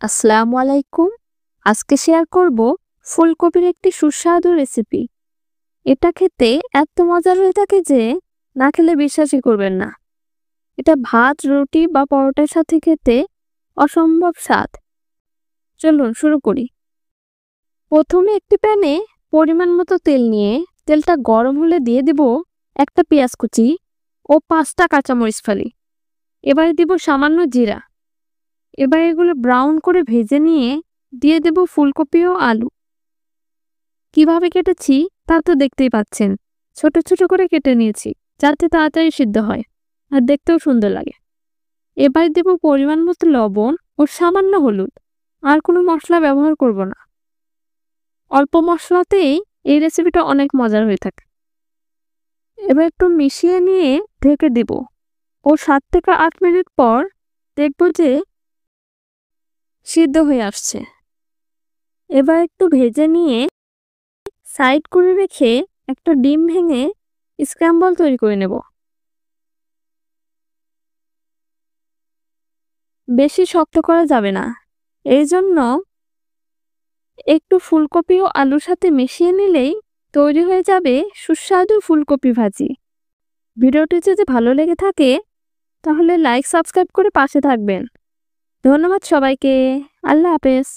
আসসালামু আলাইকুম। আজকে শেয়ার করব ফুলকপির একটি সুস্বাদু রেসিপি। এটা খেতে এত মজার হয়ে থাকে যে না খেলে বিশ্বাসই করবেন না। এটা ভাত, রুটি বা পরোটার সাথে খেতে অসম্ভব স্বাদ। চলুন শুরু করি। প্রথমে একটি প্যানে পরিমাণ মতো তেল নিয়ে তেলটা গরম হলে দিয়ে দিব একটা পেঁয়াজ কুচি ও 5টা কাঁচামরিচ ফালি। এবারে দিব সামান্য জিরা। এবার এগুলো ব্রাউন করে ভেজে নিয়ে দিয়ে দেব ফুলকপি ও আলু। কিভাবে কেটেছি তা তো দেখতেই পাচ্ছেন। ছোট ছোট করে কেটে নিয়েছি যাতে তাড়াতাড়ি সিদ্ধ হয় আর দেখতেও সুন্দর লাগে। এবার দেব পরিমাণ মতো লবণ ও সামান্য হলুদ। আর কোনো মশলা ব্যবহার করব না। অল্প মশলাতেই এই রেসিপিটা অনেক মজার হয়ে থাকে। এবার একটু মিশিয়ে নিয়ে ঢেকে দেব ও 7 থেকে 8 মিনিট পর দেখব যে সিদ্ধ হয়ে আসছে। এবার একটু ভেজে নিয়ে সাইড করে রেখে একটা ডিম ভেঙে স্ক্র্যাম্বল তৈরি করে নেব। বেশি শক্ত করা যাবে না, এই জন্য একটু ফুলকপি ও আলুর সাথে মিশিয়ে নিলেই তৈরি হয়ে যাবে সুস্বাদু ফুলকপি ভাজি। ভিডিওটি যদি ভালো লেগে থাকে তাহলে লাইক সাবস্ক্রাইব করে পাশে থাকবেন। ধন্যবাদ সবাইকে। আল্লাহ হাফেজ।